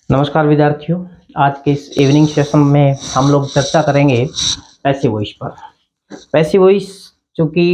नमस्कार विद्यार्थियों। आज के इस इवनिंग सेशन में हम लोग चर्चा करेंगे पैसिव वॉइस पर। पैसिव वॉइस, चूँकि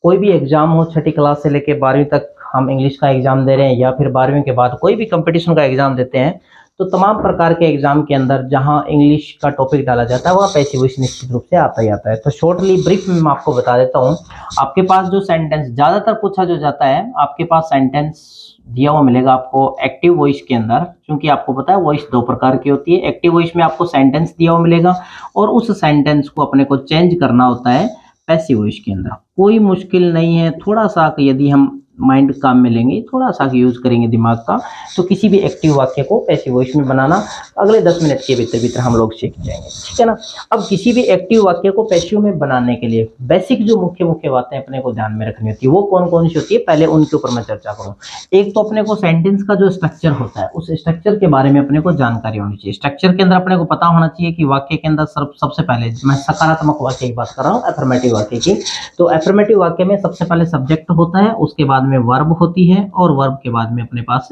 कोई भी एग्जाम हो, छठी क्लास से लेकर 12वीं तक हम इंग्लिश का एग्जाम दे रहे हैं या फिर 12वीं के बाद कोई भी कंपटीशन का एग्जाम देते हैं, तो तमाम प्रकार के एग्जाम के अंदर जहां इंग्लिश का टॉपिक डाला जाता है वहाँ पैसिव वॉइस निश्चित रूप से आता ही आता है। तो शॉर्टली ब्रीफ में मैं आपको बता देता हूँ। आपके पास जो सेंटेंस ज़्यादातर पूछा जो जाता है, आपके पास सेंटेंस दिया हुआ मिलेगा आपको एक्टिव वॉइस के अंदर, क्योंकि आपको पता है वॉइस दो प्रकार की होती है। एक्टिव वॉइस में आपको सेंटेंस दिया हुआ मिलेगा और उस सेंटेंस को अपने को चेंज करना होता है पैसिव वॉइस के अंदर। कोई मुश्किल नहीं है, थोड़ा सा यदि हम माइंड काम में लेंगे, थोड़ा सा यूज करेंगे दिमाग का, तो किसी भी एक्टिव वाक्य को पैसिव वॉइस में बनाना अगले 10 मिनट के भीतर भीतर हम लोग सीख जाएंगे, ठीक है ना। अब किसी भी एक्टिव वाक्य को पैसिव में बनाने के लिए बेसिक जो मुख्य मुख्य बातें अपने को ध्यान में रखनी होती है वो कौन कौन सी होती है, पहले उनके ऊपर मैं चर्चा करूँ। एक तो अपने को सेंटेंस का जो स्ट्रक्चर होता है उस स्ट्रक्चर के बारे में अपने को जानकारी होनी चाहिए। स्ट्रक्चर के अंदर अपने को पता होना चाहिए कि वाक्य के अंदर सबसे पहले मैं सकारात्मक वाक्य की बात कर रहा हूँ, अफर्मेटिव वाक्य की। तो अफर्मेटिव वाक्य में सबसे पहले सब्जेक्ट होता है, उसके बाद में वर्ब होती है और वर्ब के बाद में अपने पास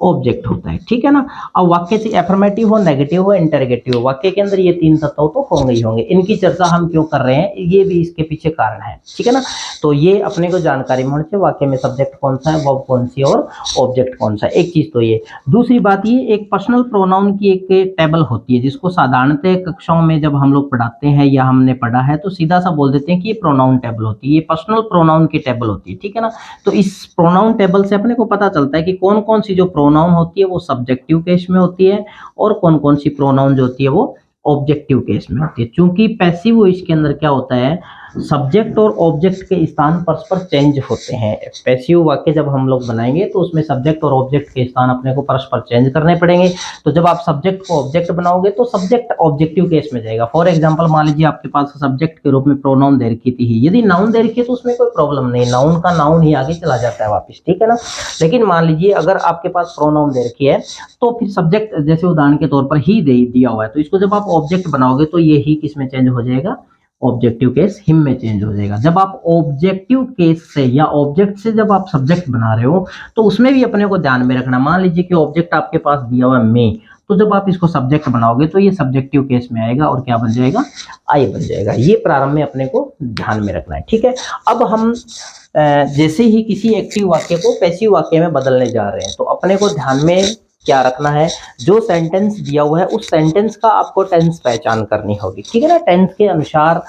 ऑब्जेक्ट होता है, ठीक है ना। अब वाक्य से अफर्मेटिव हो, नेगेटिव हो, इंटरगेटिव हो, वाक्य के अंदर ये तीन तत्व तो होंगे ही होंगे। इनकी चर्चा हम क्यों कर रहे हैं, ये भी इसके पीछे कारण है, ठीक है ना। तो ये अपने को जानकारी में होनी चाहिए, वाक्य में सब्जेक्ट कौन सा है, वर्ब कौन सी है और ऑब्जेक्ट कौन सा है। एक चीज तो ये। दूसरी बात ये, एक पर्सनल प्रोनाउन की एक टेबल होती है जिसको साधारणतः कक्षाओं में जब हम लोग पढ़ाते हैं या हमने पढ़ा है तो सीधा सा बोल देते हैं कि ये प्रोनाउन टेबल होती है, ये पर्सनल प्रोनाउन की टेबल होती है, ठीक है ना। तो इस प्रोनाउन टेबल से अपने को पता चलता है कि कौन कौन सी जो प्रोनाउन होती है वो सब्जेक्टिव केस में होती है और कौन कौन सी प्रोनाउन जो होती है वो ऑब्जेक्टिव केस में होती है। चूंकि पैसिव वॉइस के अंदर क्या होता है, सब्जेक्ट और ऑब्जेक्ट के स्थान परस्पर चेंज होते हैं। पैसिव वाक्य जब हम लोग बनाएंगे तो उसमें सब्जेक्ट और ऑब्जेक्ट के स्थान अपने को परस्पर चेंज करने पड़ेंगे। तो जब आप सब्जेक्ट को ऑब्जेक्ट बनाओगे तो सब्जेक्ट ऑब्जेक्टिव केस में जाएगा। फॉर एग्जांपल मान लीजिए आपके पास सब्जेक्ट के रूप में प्रोनाउन दे रखी थी, यदि नाउन दे रखी है तो उसमें कोई प्रॉब्लम नहीं, नाउन का नाउन ही आगे चला जाता है वापस, ठीक है ना। लेकिन मान लीजिए अगर आपके पास प्रोनाउन दे रखी है तो फिर सब्जेक्ट जैसे उदाहरण के तौर पर ही दिया हुआ है, तो इसको जब आप ऑब्जेक्ट बनाओगे तो ये ही किस में चेंज हो जाएगा, ऑब्जेक्टिव केस हिम में चेंज हो जाएगा। जब आप ऑब्जेक्टिव केस से या ऑब्जेक्ट से जब आप सब्जेक्ट बना रहे हो तो उसमें भी अपने को ध्यान में रखना। मान लीजिए कि ऑब्जेक्ट आपके पास दिया हुआ है मे, तो जब आप इसको सब्जेक्ट बनाओगे तो ये सब्जेक्टिव केस में आएगा और क्या बन जाएगा, आई बन जाएगा। ये प्रारंभ में अपने को ध्यान में रखना है, ठीक है। अब हम जैसे ही किसी एक्टिव वाक्य को पैसिव वाक्य में बदलने जा रहे हैं तो अपने को ध्यान में क्या रखना है, जो सेंटेंस दिया हुआ है उस सेंटेंस का आपको टेंस पहचान करनी होगी, ठीक है ना। टेंस के अनुसार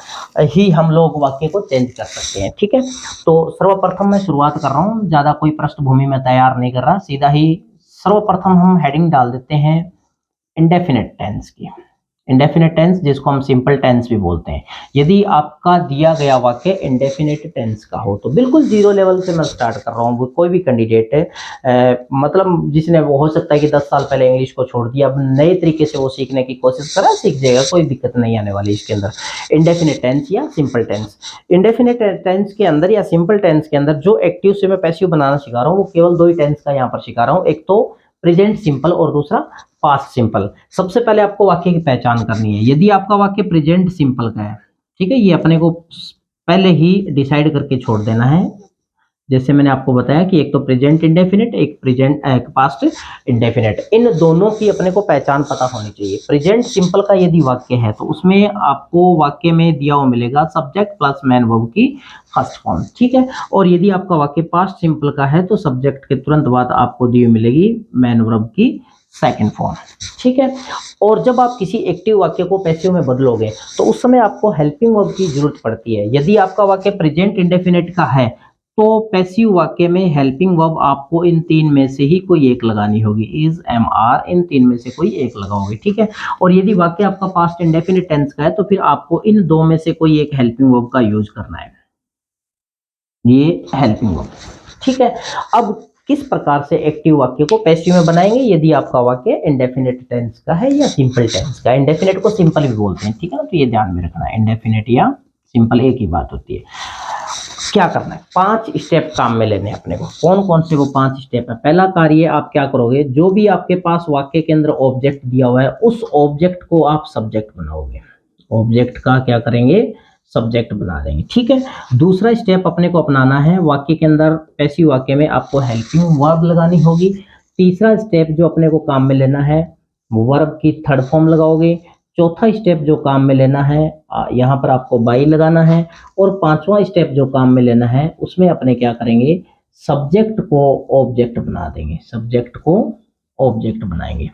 ही हम लोग वाक्य को चेंज कर सकते हैं, ठीक है। तो सर्वप्रथम मैं शुरुआत कर रहा हूँ, ज्यादा कोई पृष्ठभूमि में तैयार नहीं कर रहा, सीधा ही सर्वप्रथम हम हेडिंग डाल देते हैं इंडेफिनिट टेंस की। इंडेफिनिट टेंस जिसको हम सिंपल टेंस भी बोलते हैं। यदि आपका दिया गया वाक्य इंडेफिनिट टेंस का हो तो बिल्कुल जीरो लेवल से मैं स्टार्ट कर रहा हूँ। कोई भी कैंडिडेट मतलब जिसने वो हो सकता है कि 10 साल पहले इंग्लिश को छोड़ दिया, अब नए तरीके से वो सीखने की कोशिश करा, सीख जाएगा, कोई दिक्कत नहीं आने वाली इसके अंदर। इंडेफिनिट टेंस या सिंपल टेंस, इंडेफिनिट टेंस के अंदर या सिंपल टेंस के अंदर जो एक्टिव से मैं पैसिव बनाना सिखा रहा हूँ वो केवल दो ही टेंस का यहाँ पर सिखा रहा हूँ, एक तो प्रेजेंट सिंपल और दूसरा पास्ट सिंपल। सबसे पहले आपको वाक्य की पहचान करनी है। यदि आपका वाक्य प्रेजेंट सिंपल का है, ठीक है, ये अपने को पहले ही डिसाइड करके छोड़ देना है। जैसे मैंने आपको बताया कि एक तो प्रेजेंट इंडेफिनिट, एक पास्ट इंडेफिनिट, इन दोनों की अपने को पहचान पता होनी चाहिए। प्रेजेंट सिंपल का यदि वाक्य है तो उसमें आपको वाक्य में दिया हुआ मिलेगा सब्जेक्ट प्लस मैन वर्ब की फर्स्ट फॉर्म, ठीक है। और यदि आपका वाक्य पास्ट सिंपल का है तो सब्जेक्ट के तुरंत बाद आपको दी हुई मिलेगी मैन वर्ब की सेकंड फॉर्म, ठीक है। और जब आप किसी एक्टिव वाक्य को पैसिव में बदलोगे तो उस समय आपको हेल्पिंग वर्ब की जरूरत पड़ती है। यदि आपका वाक्य प्रेजेंट इंडेफिनिट का है तो पैसिव वाक्य में हेल्पिंग वर्ब आपको इन तीन में से ही कोई एक लगानी होगी, इज, एम, आर, इन तीन में से कोई एक लगाओगे, ठीक है। और यदि वाक्य आपका पास्ट इंडेफिनिट टेंस का है तो फिर आपको इन दो में से कोई एक हेल्पिंग वर्ब का यूज करना है, ये हेल्पिंग वर्ब, ठीक है। अब किस प्रकार से एक्टिव वाक्य को पैसिव में बनाएंगे, यदि आपका वाक्य इंडेफिनिट टेंस का है या सिंपल टेंस का। इंडेफिनिट को सिंपल भी बोलते हैं, ठीक है ना, तो ये ध्यान में रखना है, इंडेफिनिट या सिंपल एक ही बात होती है। क्या करना है, 5 स्टेप काम में लेने अपने को। कौन कौन से वो 5 स्टेप है। पहला कार्य आप क्या करोगे, जो भी आपके पास वाक्य के अंदर ऑब्जेक्ट दिया हुआ है उस ऑब्जेक्ट को आप सब्जेक्ट बनाओगे। ऑब्जेक्ट का क्या करेंगे, सब्जेक्ट बना देंगे, ठीक है। दूसरा स्टेप अपने को अपनाना है, वाक्य के अंदर पैसिव वाक्य में आपको हेल्पिंग वर्ब लगानी होगी। तीसरा स्टेप जो अपने को काम में लेना है, वर्ब की थर्ड फॉर्म लगाओगे। चौथा स्टेप जो काम में लेना है, यहाँ पर आपको बाई लगाना है। और पांचवा स्टेप जो काम में लेना है उसमें अपने क्या करेंगे, सब्जेक्ट को ऑब्जेक्ट बना देंगे, सब्जेक्ट को ऑब्जेक्ट बनाएंगे।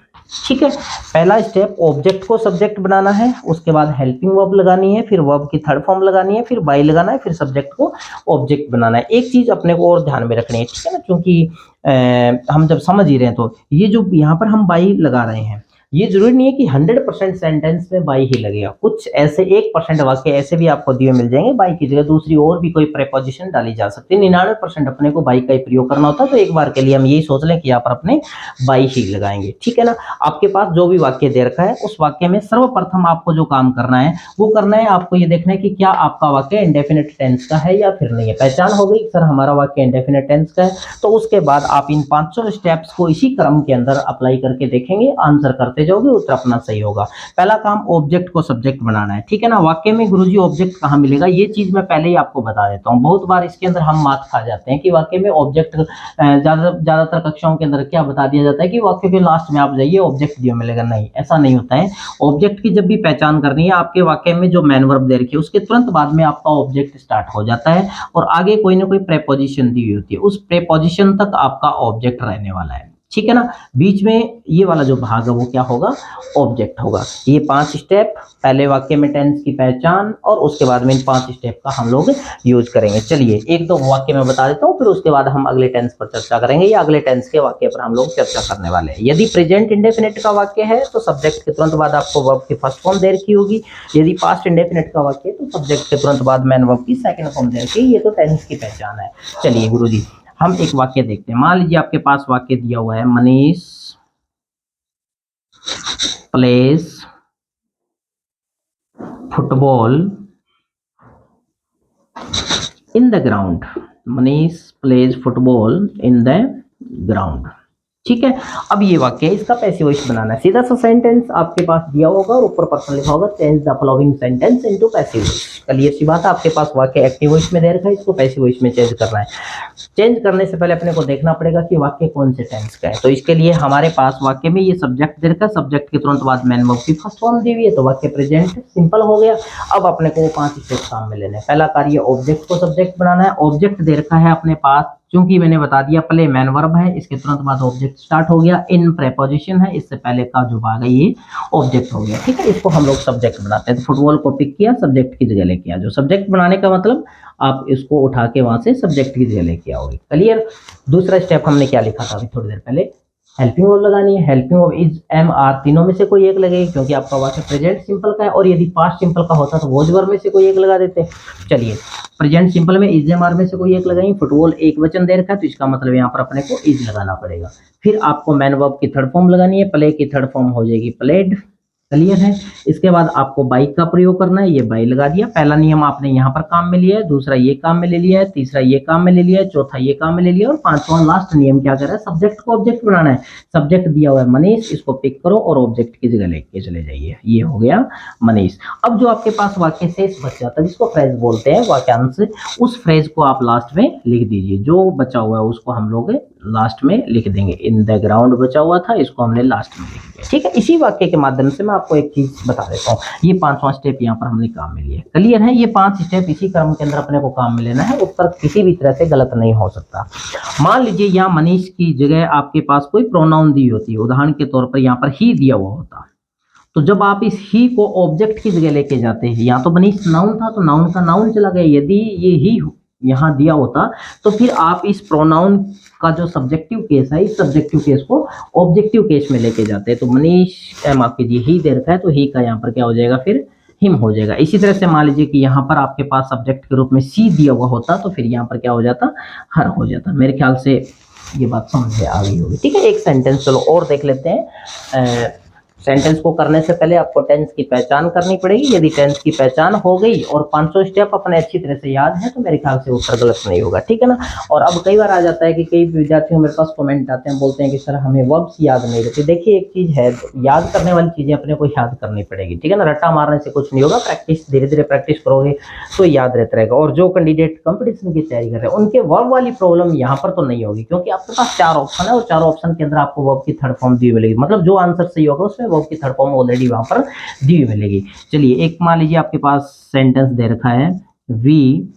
ठीक है, पहला स्टेप ऑब्जेक्ट को सब्जेक्ट बनाना है, उसके बाद हेल्पिंग वर्ब लगानी है, फिर वर्ब की थर्ड फॉर्म लगानी है, फिर बाई लगाना है, फिर सब्जेक्ट को ऑब्जेक्ट बनाना है। एक चीज अपने को और ध्यान में रखनी है, ठीक है ना, क्योंकि हम जब समझ ही रहे हैं तो ये जो यहाँ पर हम बाई लगा रहे हैं, ये जरूरी नहीं है कि 100% सेंटेंस में बाई ही लगेगा। कुछ ऐसे 1% वाक्य ऐसे भी आपको दिए मिल जाएंगे, बाई की जगह दूसरी और भी कोई प्रेपोजिशन डाली जा सकती है। 99% अपने को बाई का ही प्रयोग करना होता है, तो एक बार के लिए हम यही सोच लें कि यहाँ पर अपने बाई ही लगाएंगे। ठीक है ना, आपके पास जो भी वाक्य दे रखा है उस वाक्य में सर्वप्रथम आपको जो काम करना है वो करना है, आपको ये देखना है कि क्या आपका वाक्य इंडेफिनिट टेंस का है या फिर नहीं है। पहचान हो गई सर हमारा वाक्य इंडेफिनिट टेंस का है, तो उसके बाद आप इन पांचों स्टेप्स को इसी क्रम के अंदर अप्लाई करके देखेंगे, आंसर करते जाओगे, उत्तर अपना सही होगा। पहला काम ऑब्जेक्ट को सब्जेक्ट बनाना है। ठीक है ना, वाक्य में गुरुजी ऑब्जेक्ट कहाँ मिलेगा, ये चीज मैं पहले ही आपको बता देता हूँ। बहुत बार इसके अंदर हम मात खा जाते हैं कि वाक्य में ऑब्जेक्ट, ज्यादातर कक्षाओं के अंदर क्या बता दिया जाता है कि वाक्य के लास्ट में आप जाइए ऑब्जेक्ट दिया मिलेगा। नहीं, ऐसा नहीं होता है। ऑब्जेक्ट की जब भी पहचान करनी है, आपके वाक्य में जो मैन वर्ब दे रखी है उसके तुरंत बाद में आपका ऑब्जेक्ट स्टार्ट हो जाता है और आगे कोई ना कोई प्रेपोजिशन दी हुई होती है, उस प्रेपोजिशन तक आपका ऑब्जेक्ट रहने वाला है। ठीक है ना, बीच में ये वाला जो भाग है वो क्या होगा, ऑब्जेक्ट होगा। ये 5 स्टेप, पहले वाक्य में टेंस की पहचान और उसके बाद में इन 5 स्टेप का हम लोग यूज करेंगे। चलिए एक दो वाक्य में बता देता हूँ, फिर उसके बाद हम अगले टेंस पर चर्चा करेंगे या अगले टेंस के वाक्य पर हम लोग चर्चा करने वाले हैं। यदि प्रेजेंट इंडेफिनिट का वाक्य है तो सब्जेक्ट के तुरंत बाद आपको वर्ब की फर्स्ट फॉर्म दे रखी होगी। यदि पास्ट इंडेफिनिट का वाक्य है तो सब्जेक्ट के तुरंत बाद मैन वर्ब की सेकंड फॉर्म दे रखी है। ये तो टेंस की पहचान है। चलिए गुरुजी हम एक वाक्य देखते हैं। मान लीजिए आपके पास वाक्य दिया हुआ है, Manish plays football in the ground. Manish plays football in the ground. ठीक है, अब ये वाक्य है, इसका पैसिव वॉइस बनाना है। सीधा सा सेंटेंस आपके पास दिया होगा और ऊपर पर्सन लिखा होगा, change the following sentence into passive voice. Clear सी बात है, आपके पास वाक्य एक्टिव वॉइस में दे रखा है, इसको पैसिव वॉइस में चेंज करना है। चेंज करने से पहले अपने को देखना पड़ेगा कि वाक्य कौन से टेंस का है। तो इसके लिए हमारे पास वाक्य में ये सब्जेक्ट दे रखा है, सब्जेक्ट के तुरंत बाद मैन वर्ब की फर्स्ट फॉर्म दी हुई है, तो वाक्य प्रेजेंट सिंपल हो गया। अब अपने को 5 स्टेप काम में लेने हैं। पहला कार्य ऑब्जेक्ट को सब्जेक्ट बनाना है। ऑब्जेक्ट दे रखा है अपने पास, क्योंकि मैंने बता दिया प्ले मैन वर्ब है, इसके तुरंत बाद ऑब्जेक्ट स्टार्ट हो गया। इन प्रेपोजिशन है, इससे पहले का जो भाग है ये ऑब्जेक्ट हो गया। ठीक है, इसको हम लोग सब्जेक्ट बनाते हैं। तो फुटबॉल को पिक किया, सब्जेक्ट की जगह लेके आ। जो सब्जेक्ट बनाने का मतलब आप इसको उठा के वहां से सब्जेक्ट की जगह लेके आओगे। क्लियर। दूसरा स्टेप हमने क्या लिखा था अभी थोड़ी देर पहले, हेल्पिंग वर्ब लगानी है। Helping verb is am are, तीनों में से कोई एक लगेगी क्योंकि आपका वाक्य प्रेजेंट सिंपल का है, और यदि पास्ट सिंपल का होता तो वॉज वर्ब में से कोई एक लगा देते। चलिए प्रेजेंट सिंपल में इज एम आर में से कोई एक लगाएंगे। फुटबॉल एक वचन दे रखा है तो इसका मतलब यहाँ पर अपने को इज लगाना पड़ेगा। फिर आपको मैन वर्ब की थर्ड फॉर्म लगानी है, प्ले की थर्ड फॉर्म हो जाएगी प्लेड। क्लियर है। इसके बाद आपको बाई का प्रयोग करना है, ये बाई लगा दिया। पहला नियम आपने यहाँ पर काम में लिया है, दूसरा ये काम में ले लिया है, तीसरा ये काम में ले लिया है, चौथा ये काम में ले लिया, और पांचवा लास्ट नियम क्या कर रहा है, सब्जेक्ट को ऑब्जेक्ट बनाना है। सब्जेक्ट दिया हुआ है मनीष, इसको पिक करो और ऑब्जेक्ट की जगह लेके चले जाइए। ये हो गया मनीष। अब जो आपके पास वाक्य शेष बच जाता है, जिसको फ्रेज बोलते हैं, वाक्यांश, उस फ्रेज को आप लास्ट में लिख दीजिए। जो बचा हुआ है उसको हम लोग लास्ट में लिख देंगे। इन द ग्राउंड बचा हुआ था, इसको हमने लास्ट में लिख दिया। ठीक है, इसी वाक्य के माध्यम से मैं आपको एक चीज बता देता हूँ। ये 5वां स्टेप यहाँ पर हमने काम में लिया। क्लियर है, ये 5 स्टेप इसी क्रम के अंदर अपने को काम में लेना है, उत्तर किसी भी तरह से गलत नहीं हो सकता। मान लीजिए यहाँ मनीष की जगह आपके पास कोई प्रोनाउन दी होती है, उदाहरण के तौर पर यहाँ पर ही दिया हुआ होता, तो जब आप इस ही को ऑब्जेक्ट की जगह लेके जाते हैं, यहाँ तो मनीष नाउन था तो नाउन का नाउन चला गया। यदि ये ही यहाँ दिया होता तो फिर आप इस प्रोनाउन का जो सब्जेक्टिव केस है, इस सब्जेक्टिव केस को ऑब्जेक्टिव केस में लेके जाते हैं। तो मनीष माफ कीजिए ही दे रखा है तो ही का यहाँ पर क्या हो जाएगा, फिर हिम हो जाएगा। इसी तरह से मान लीजिए कि यहाँ पर आपके पास सब्जेक्ट के रूप में सी दिया हुआ होता तो फिर यहाँ पर क्या हो जाता, हर हो जाता। मेरे ख्याल से ये बात समझ में आ गई होगी। ठीक है, एक सेंटेंस चलो और देख लेते हैं। सेंटेंस को करने से पहले आपको टेंस की पहचान करनी पड़ेगी। यदि टेंस की पहचान हो गई और 500 स्टेप अपने अच्छी तरह से याद है तो मेरे ख्याल से उत्तर गलत नहीं होगा, ठीक है ना। और अब कई बार आ जाता है कि कई विद्यार्थियों मेरे पास कमेंट आते हैं, बोलते हैं कि सर हमें वर्ब्स याद नहीं रहते। देखिए एक चीज है, याद करने वाली चीजें अपने को याद करनी पड़ेगी, ठीक है ना। रट्टा मारने से कुछ नहीं होगा, प्रैक्टिस धीरे धीरे प्रैक्टिस करोगे तो याद रहता रहेगा। और जो कैंडिडेट कंपटीशन की तैयारी कर रहे हैं उनके वर्ब वाली प्रॉब्लम यहाँ पर तो नहीं होगी, क्योंकि आपके पास 4 ऑप्शन है और 4 ऑप्शन के अंदर आपको वर्ब की थर्ड फॉर्म दी मिलेगी। मतलब जो आंसर सही होगा उसमें वर्ब की थर्ड फॉर्म ऑलरेडी वहां पर दी मिलेगी। चलिए एक मान लीजिए आपके पास सेंटेंस दे रखा है, we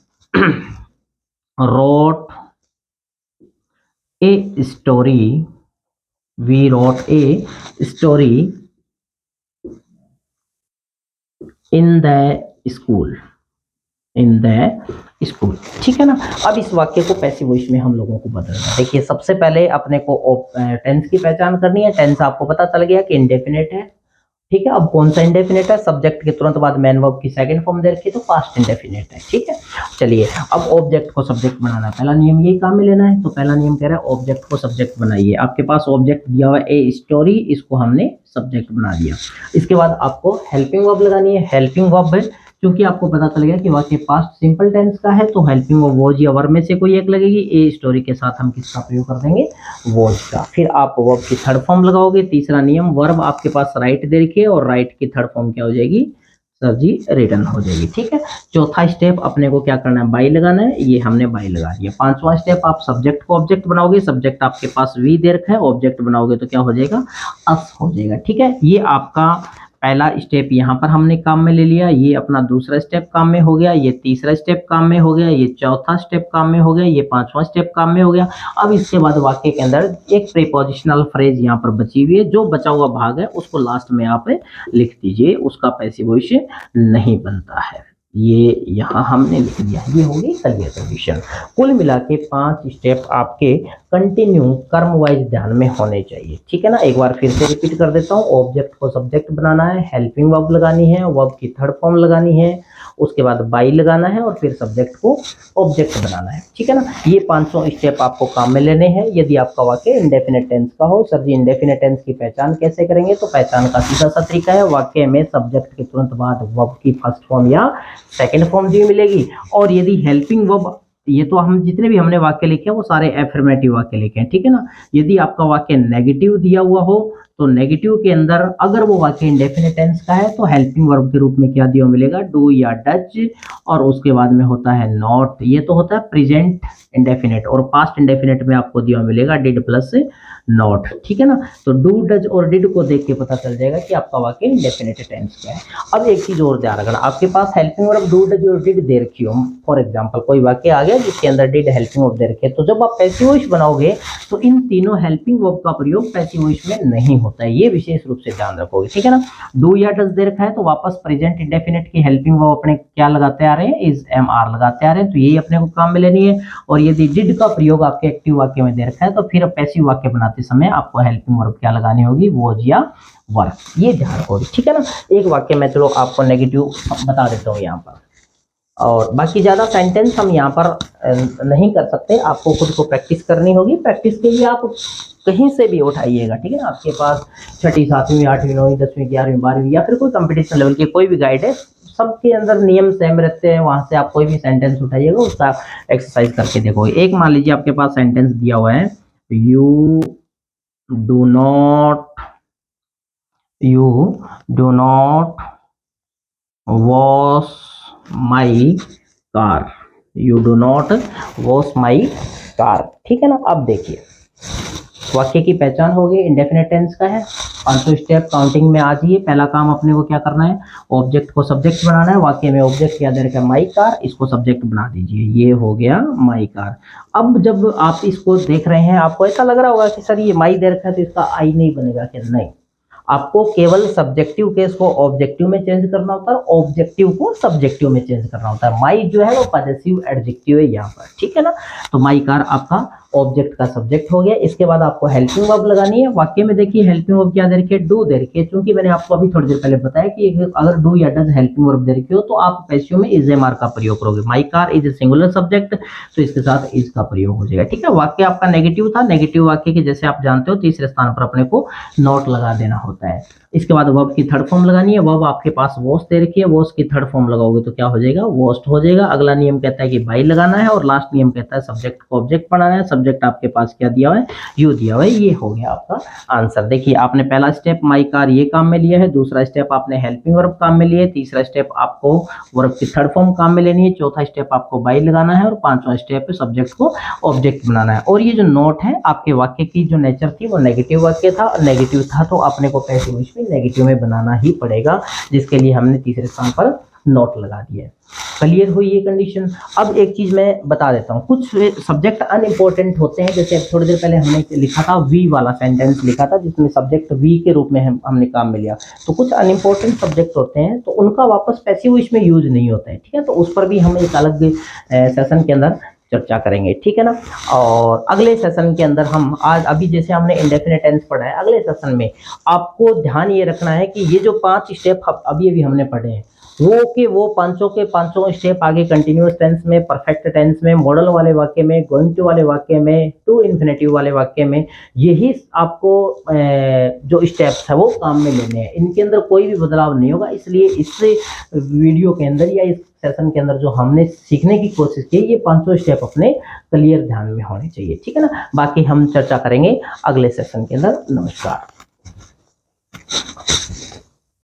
wrote a story, we wrote a story in the school, in the school, ठीक है ना। अब इस वाक्य को पैसिव वॉइस में हम लोगों को बदलना है। देखिए सबसे पहले अपने को टेंस की पहचान करनी है। टेंस आपको पता चल गया कि इंडेफिनिट है, ठीक है। अब कौन सा इंडेफिनिट है, सब्जेक्ट के तुरंत बाद मेन वर्ब की सेकंड फॉर्म दे रखी है तो पास्ट इंडेफिनिट है, ठीक है। चलिए अब ऑब्जेक्ट को सब्जेक्ट बनाना है, पहला नियम यही काम में लेना है। तो पहला नियम कह रहा है ऑब्जेक्ट को सब्जेक्ट बनाइए। आपके पास ऑब्जेक्ट दिया हुआ है ए स्टोरी, इसको हमने सब्जेक्ट बना दिया। इसके बाद आपको हेल्पिंग वर्ब लगानी है। हेल्पिंग वर्ब क्योंकि आपको पता चल गया कि वाक्य पास्ट सिंपल टेंस का है तो हेल्पिंग वर्ब वॉज या वर्ब में से कोई एक लगेगी। ए स्टोरी के साथ हम किसका प्रयोग कर देंगे, वॉज का। फिर आप वर्ब की थर्ड फॉर्म लगाओगे। तीसरा नियम, वर्ब आपके पास राइट दे रखी है और राइट की थर्ड फॉर्म क्या हो जाएगी, सर जी रिटर्न हो जाएगी, ठीक है। चौथा स्टेप अपने को क्या करना है, बाई लगाना है, ये हमने बाई लगा दिया। पांचवा स्टेप आप सब्जेक्ट को ऑब्जेक्ट बनाओगे। सब्जेक्ट आपके पास वी दे रखा है, ऑब्जेक्ट बनाओगे तो क्या हो जाएगा, अस हो जाएगा, ठीक है। ये आपका पहला स्टेप यहाँ पर हमने काम में ले लिया। ये अपना दूसरा स्टेप काम में हो गया, ये तीसरा स्टेप काम में हो गया, ये चौथा स्टेप काम में हो गया, ये पांचवा स्टेप काम में हो गया। अब इसके बाद वाक्य के अंदर एक प्रीपोजिशनल फ्रेज यहाँ पर बची हुई है, जो बचा हुआ भाग है उसको लास्ट में आप लिख दीजिए, उसका पैसिव वॉइस नहीं बनता है। ये यहाँ हमने लिख दिया, ये हो गई क्लियर कंडीशन। कुल मिला के 5 स्टेप आपके कंटिन्यू कर्म वाइज ध्यान में होने चाहिए, ठीक है ना। एक बार फिर से रिपीट कर देता हूँ, ऑब्जेक्ट को सब्जेक्ट बनाना है, हेल्पिंग वर्ब लगानी है, वर्ब की थर्ड फॉर्म लगानी है, उसके बाद बाई लगाना है और फिर सब्जेक्ट को ऑब्जेक्ट बनाना है, ठीक है ना। ये 500 स्टेप आपको काम में लेने हैं। यदि आपका वाक्य इंडेफिनिट टेंस का हो, सर जी इंडेफिनिट टेंस की पहचान कैसे करेंगे, तो पहचान का सीधा सा तरीका है, वाक्य में सब्जेक्ट के तुरंत बाद वर्ब की फर्स्ट फॉर्म या सेकंड फॉर्म जी मिलेगी। और यदि हेल्पिंग वर्ब, ये तो हम जितने भी हमने वाक्य लिखे हैं वो सारे एफर्मेटिव वाक्य लिखे हैं, ठीक है ना। यदि आपका वाक्य नेगेटिव दिया हुआ हो तो नेगेटिव के अंदर अगर वो वाक्य इंडेफिनिट टेंस का है तो हेल्पिंग वर्ब के रूप में क्या दिया मिलेगा, डू या डज, और उसके बाद में होता है नॉट। ये तो होता है प्रेजेंट इंडेफिनिट, और पास्ट इंडेफिनिट में आपको दिया मिलेगा डिड प्लस नॉट, ठीक है ना। तो डू डज और डिड को देख के पता चल जाएगा कि आपका वाक्य इंडेफिनिट टेंस का है। अब एक चीज और ध्यान रखना, आपके पास हेल्पिंग वर्ब डू डज और डिड दे रखी हो, फॉर एग्जांपल कोई वाक्य आ गया जिसके अंदर डिड हेल्पिंग वर्ब दे रखी है, तो जब आप पैसिव वॉइस बनाओगे तो इन तीनों हेल्पिंग वर्ब का प्रयोग पैसिव वॉइस में नहीं होता है, ये विशेष रूप से ध्यान रखोगे, ठीक है ना। डू या डज दे रखा है तो वापस प्रेजेंट इंडेफिनिट की हेल्पिंग वर्ब अपने क्या लगाते आ रहे हैं, इज एम आर लगाते आ रहे हैं, तो यही अपने को काम में लेनी है। और यदि डिड का प्रयोग आपके एक्टिव वाक्य में दे रखा है तो फिर पैसिव वाक्य बनाते समय आपको हेल्पिंग वर्ब क्या लगानी होगी, वॉज या वर, ये ध्यान रखोगे, ठीक है ना। एक वाक्य में चलो आपको नेगेटिव बता देता हूँ यहाँ पर, और बाकी ज़्यादा सेंटेंस हम यहाँ पर नहीं कर सकते, आपको खुद को प्रैक्टिस करनी होगी। प्रैक्टिस के लिए आप कहीं से भी उठाइएगा, ठीक है ना। आपके पास 6ठी 7वीं 8वीं 9वीं 10वीं 11वीं 12वीं या फिर कोई कंपटीशन लेवल की कोई भी गाइड है, सबके अंदर नियम सेम रहते हैं, वहां से आप कोई भी सेंटेंस उठाइएगा, उसका एक्सरसाइज करके देखोगे। एक मान लीजिए आपके पास सेंटेंस दिया हुआ है, you do not wash my car, you do not wash my car, ठीक है ना। अब देखिए वाक्य की पहचान हो गई, इंडेफिनिट टेंस का है। 500 स्टेप काउंटिंग में आ जाइए। पहला काम अपने को क्या करना है, ऑब्जेक्ट को सब्जेक्ट बनाना है। वाक्य में ऑब्जेक्ट क्या दे रखा है, माई कार, इसको सब्जेक्ट बना दीजिए, ये हो गया माई कार। अब जब आप इसको देख रहे हैं आपको ऐसा लग रहा होगा कि सर ये माई दे रखा है तो इसका आई नहीं बनेगा, क्या नहीं, आपको केवल सब्जेक्टिव केस को ऑब्जेक्टिव में चेंज करना होता है, ऑब्जेक्टिव को सब्जेक्टिव में चेंज करना होता है। माई जो है वो पॉजेसिव एडजेक्टिव है यहाँ पर, ठीक है ना। तो माई कार आपका ऑब्जेक्ट का सब्जेक्ट हो गया। इसके बाद आपको हेल्पिंग वर्ब लगानी है। वाक्य में देखिए हेल्पिंग वर्ब क्या दे रखी है, डू दे रखी है। क्योंकि मैंने आपको अभी थोड़ी देर पहले बताया कि अगर डू या डज हेल्पिंग वर्ब दे रखी हो तो आप पैसिव में इज एम आर का प्रयोग करोगे। My car is a singular subject, तो इसके साथ इज का प्रयोग हो जाएगा। ठीक है, वाक्य आपका नेगेटिव था। नेगेटिव वाक्य के जैसे आप जानते हो तीसरे स्थान पर अपने को नॉट लगा देना होता है। इसके बाद वर्ब की थर्ड फॉर्म लगानी है। वर्ब आपके पास वॉश दे रखी है, वॉश की थर्ड फॉर्म लगाओगे तो क्या हो जाएगा, वॉश्ड हो जाएगा। अगला नियम कहता है कि बाई लगाना है और लास्ट नियम कहता है सब्जेक्ट को ऑब्जेक्ट बनाना है। सब्जेक्ट आपके पास क्या दिया हुआ है, यू दिया हुआ है। ये हो गया आपका आंसर। देखिए आपने पहला स्टेप माई कार ये काम में लिया है, दूसरा स्टेप आपने हेल्पिंग वर्ब काम में लिया है, तीसरा स्टेप आपको वर्ब की थर्ड फॉर्म काम में लेनी है, चौथा स्टेप आपको बाई लगाना है और पांचवा स्टेप सब्जेक्ट को ऑब्जेक्ट बनाना है। और ये जो नोट है आपके वाक्य की जो नेचर थी वो नेगेटिव वाक्य था, और नेगेटिव था तो अपने को पैसिव वॉइस में नेगेटिव में बनाना ही पड़ेगा, जिसके लिए हमने तीसरे स्थान पर नोट लगा दिया है। क्लियर हुई ये कंडीशन। अब एक चीज मैं बता देता हूँ, कुछ सब्जेक्ट अनइम्पोर्टेंट होते हैं। जैसे थोड़ी देर पहले हमने लिखा था वी वाला सेंटेंस लिखा था जिसमें सब्जेक्ट वी के रूप में हमने काम में लिया। तो कुछ अनइम्पोर्टेंट सब्जेक्ट होते हैं तो उनका वापस पैसिव वॉइस में यूज नहीं होता है। ठीक है, तो उस पर भी हम एक अलग सेशन के अंदर चर्चा करेंगे। ठीक है ना। और अगले सेशन के अंदर हम आज अभी जैसे हमने इंडेफिनिट टेंस पढ़ा है, अगले सेशन में आपको ध्यान ये रखना है कि ये जो 5 स्टेप अभी हमने पढ़े हैं वो पांचों के पांचों स्टेप आगे कंटिन्यूअस टेंस में, परफेक्ट टेंस में, मॉडल वाले वाक्य में, गोइंग टू वाले वाक्य में, टू इन्फिनेटिव वाले वाक्य में, यही आपको जो स्टेप्स है वो काम में लेने हैं। इनके अंदर कोई भी बदलाव नहीं होगा। इसलिए इस वीडियो के अंदर या इस सेशन के अंदर जो हमने सीखने की कोशिश की ये 500 स्टेप अपने क्लियर ध्यान में होने चाहिए। ठीक है ना। बाकी हम चर्चा करेंगे अगले सेशन के अंदर। नमस्कार।